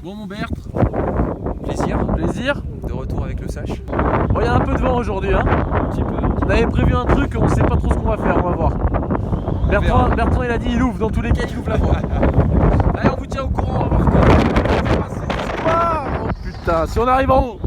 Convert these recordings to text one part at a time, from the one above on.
Bon mon Berthe, Plaisir. De retour avec le Sach. Bon, il y a un peu de vent aujourd'hui, hein. Un petit peu. On avait prévu un truc, on sait pas trop ce qu'on va faire, on va voir. verra. Bertrand il a dit il ouvre, dans tous les cas il ouvre la voie. Allez, on vous tient au courant, on va voir Oh putain, si on arrive en haut.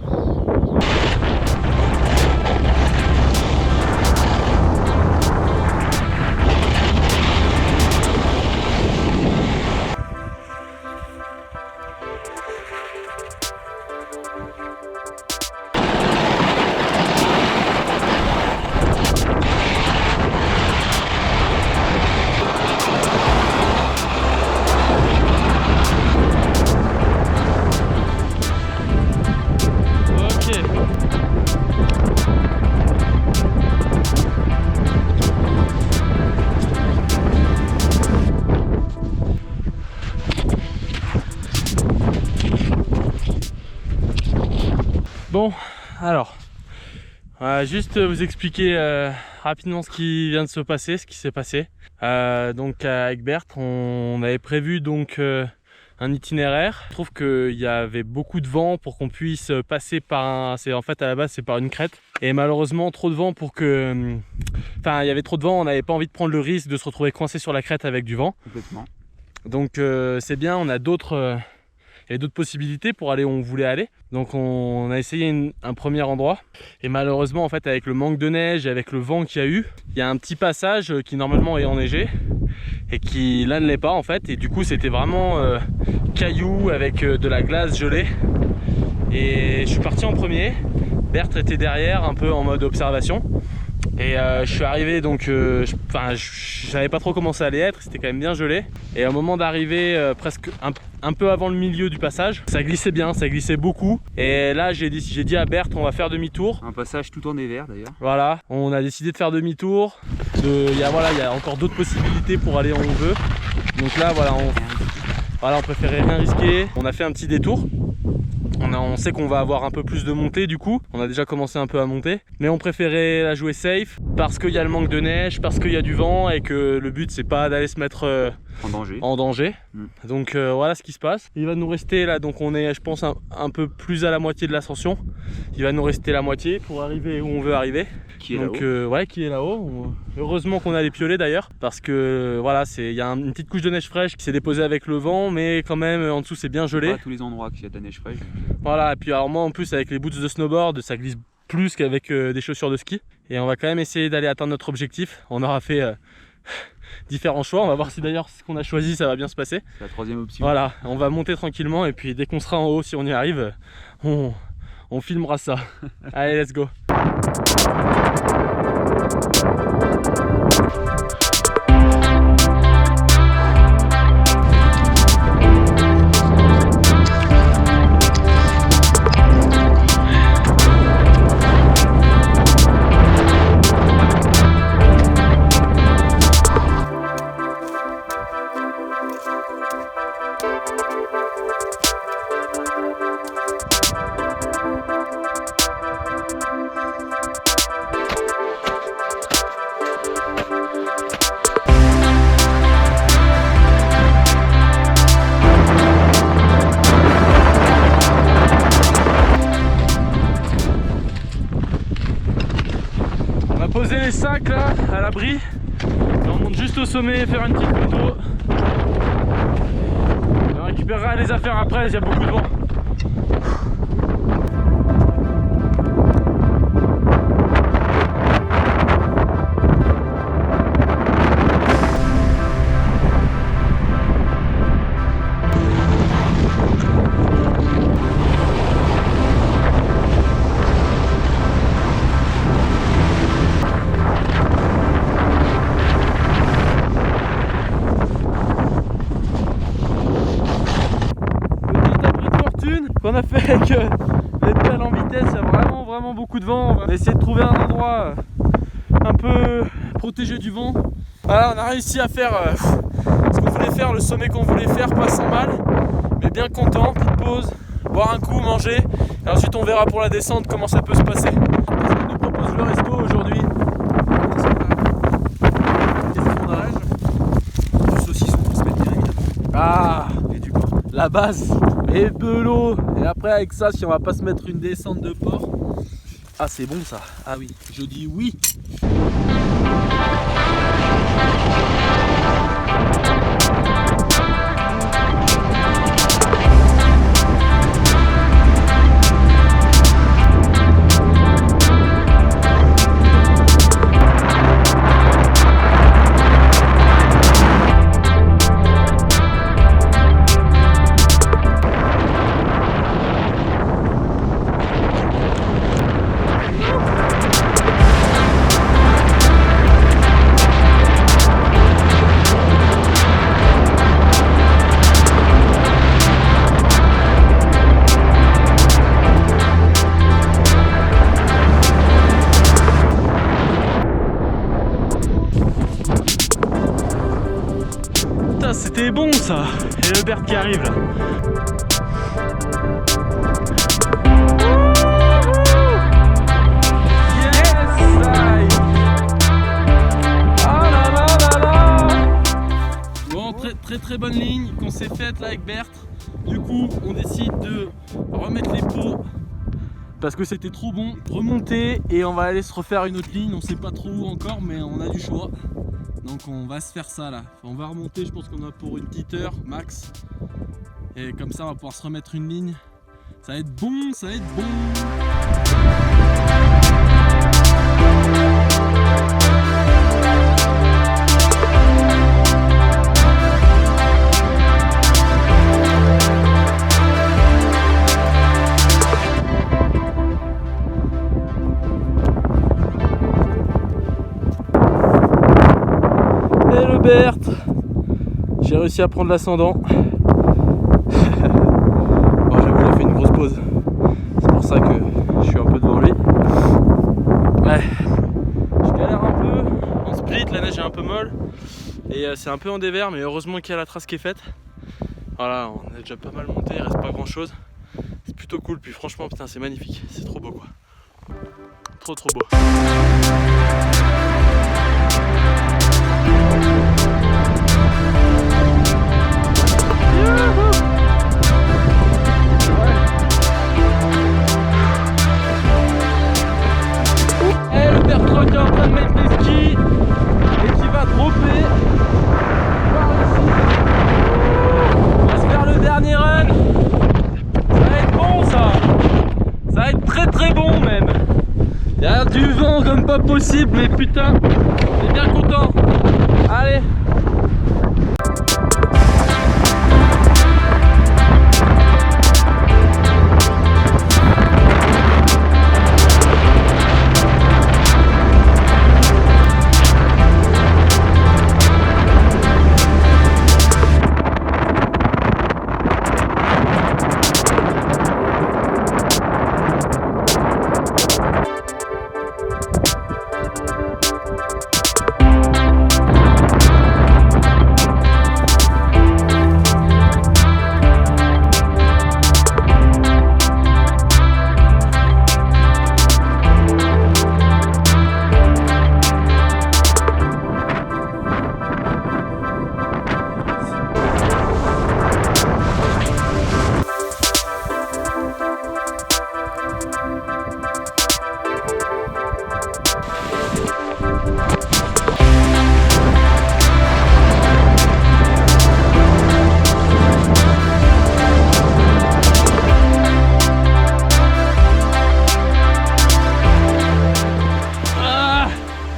Bon, alors, on va juste vous expliquer rapidement ce qui vient de se passer, ce qui s'est passé. Donc avec Berthe, on avait prévu donc un itinéraire. Je trouve qu'il y avait beaucoup de vent pour qu'on puisse passer par un... En fait à la base c'est par une crête. Et malheureusement trop de vent pour que... Enfin il y avait trop de vent, on n'avait pas envie de prendre le risque de se retrouver coincé sur la crête avec du vent. complètement. Donc c'est bien, on a d'autres... Il y avait d'autres possibilités pour aller où on voulait aller. Donc on a essayé un premier endroit. Et malheureusement, en fait, avec le manque de neige et avec le vent qu'il y a eu, il y a un petit passage qui normalement est enneigé et qui là ne l'est pas en fait. Et du coup, c'était vraiment cailloux avec de la glace gelée. Et je suis parti en premier. Berthe était derrière, un peu en mode observation. Et je suis arrivé donc, je savais pas trop comment ça allait être, c'était quand même bien gelé. Et au moment d'arriver presque un peu avant le milieu du passage, ça glissait bien, ça glissait beaucoup. Et là j'ai dit à Berthe on va faire demi-tour. Un passage tout en dévers d'ailleurs. Voilà, on a décidé de faire demi-tour. Il y a encore d'autres possibilités pour aller où on veut. Donc là on préférait rien risquer. On a fait un petit détour. On sait qu'on va avoir un peu plus de montée du coup, on a déjà commencé un peu à monter, mais on préférait la jouer safe parce qu'il y a le manque de neige, parce qu'il y a du vent et que le but c'est pas d'aller se mettre en danger. Donc voilà ce qui se passe. Il va nous rester là, donc on est je pense un peu plus à la moitié de l'ascension. Il va nous rester la moitié pour arriver où on veut arriver. Qui est donc là-haut. ouais, qui est là-haut. Heureusement qu'on a les piolets d'ailleurs, parce que voilà, il y a une petite couche de neige fraîche qui s'est déposée avec le vent, mais quand même en dessous c'est bien gelé. Pas à tous les endroits qu'il y a de la neige fraîche. Voilà, et puis alors moi en plus avec les boots de snowboard, ça glisse plus qu'avec des chaussures de ski. Et on va quand même essayer d'aller atteindre notre objectif. On aura fait différents choix, on va voir si d'ailleurs ce qu'on a choisi ça va bien se passer. C'est la troisième option. Voilà, on va monter tranquillement et puis dès qu'on sera en haut, si on y arrive, on filmera ça. Allez, let's go. Poser les sacs là à l'abri et on monte juste au sommet faire une petite photo. On récupérera les affaires après, il y a beaucoup de vent. Qu'on a fait avec les pédales en vitesse, il y a vraiment beaucoup de vent. On va essayer de trouver un endroit un peu protégé du vent. Voilà, on a réussi à faire ce qu'on voulait faire, le sommet qu'on voulait faire, pas sans mal, mais bien content. Petite pause, boire un coup, manger, et ensuite on verra pour la descente comment ça peut se passer. On nous propose le resto aujourd'hui. Qu'est-ce qu'on a? Du saucisson pour se mettre bien. Ah, Et du pain. la base. et de l'eau. Et après avec ça, si on va pas se mettre une descente de port. Ah c'est bon ça. Ah oui, je dis oui. C'était bon ça. Et le Bert qui arrive là. Bon, très bonne ligne qu'on s'est faite là avec Bert. Du coup on décide de remettre les pots parce que c'était trop bon, remonter et on va aller se refaire une autre ligne. On sait pas trop où encore mais on a du choix. Donc on va se faire ça là, on va remonter, je pense qu'on a pour une petite heure max. Et comme ça on va pouvoir se remettre une ligne. Ça va être bon, ça va être bon. Bert, j'ai réussi à prendre l'ascendant. Bon, j'avoue, il a fait une grosse pause. C'est pour ça que je suis un peu devant lui. Ouais, je galère un peu. En split, la neige est un peu molle. Et c'est un peu en dévers, mais heureusement qu'il y a la trace qui est faite. Voilà, on a déjà pas mal monté, il reste pas grand chose. C'est plutôt cool, puis franchement, putain, c'est magnifique. C'est trop beau quoi. Trop beau. Et le Bertrand qui est en train de mettre les skis et qui va dropper par ici. On va se faire le dernier run. Ça va être bon ça. Ça va être très bon même. Il y a du vent comme pas possible mais putain, on est bien content. Allez.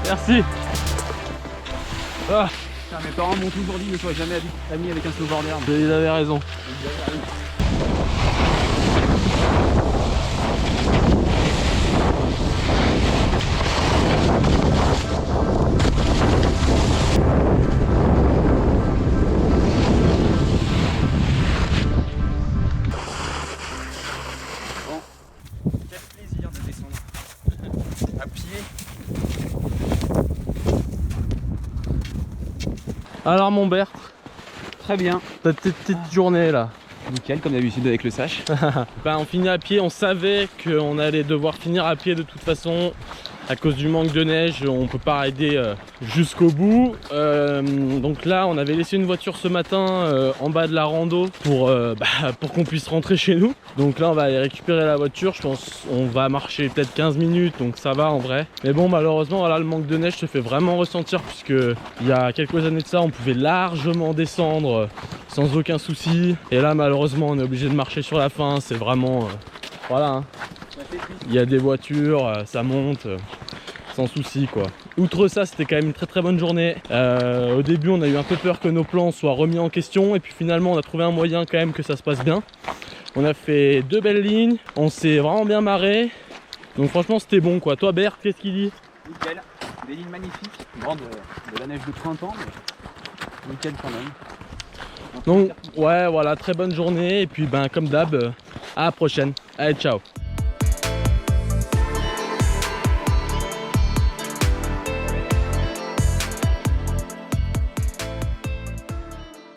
Merci. Ah. Putain, mes parents m'ont toujours dit ne sois jamais ami avec un snowboarder. Il avait raison. Bon, quel plaisir de descendre à pied. Alors mon Bert, Très bien. ta petite journée là. Nickel, comme d'habitude avec le Sash. Ben, on finit à pied, on savait qu'on allait devoir finir à pied de toute façon. à cause du manque de neige, on peut pas rider jusqu'au bout. Donc là, on avait laissé une voiture ce matin en bas de la rando pour qu'on puisse rentrer chez nous. Donc là, on va aller récupérer la voiture. Je pense on va marcher peut-être 15 minutes, donc ça va en vrai. Mais bon, malheureusement, voilà, le manque de neige se fait vraiment ressentir puisque il y a quelques années de ça, on pouvait largement descendre sans aucun souci. Et là, malheureusement, on est obligé de marcher sur la fin. C'est vraiment... voilà, hein. Il y a des voitures, ça monte sans souci quoi. Outre ça, c'était quand même une très bonne journée. Au début, on a eu un peu peur que nos plans soient remis en question. Et puis finalement, on a trouvé un moyen quand même que ça se passe bien. On a fait 2 belles lignes. On s'est vraiment bien marré. Donc franchement, c'était bon quoi. Toi, Bert, qu'est-ce qu'il dit? Nickel, des lignes magnifiques, grande de la neige de printemps, mais nickel quand même. Donc ouais, voilà, très bonne journée. Et puis ben comme d'hab, à la prochaine. Allez, ciao.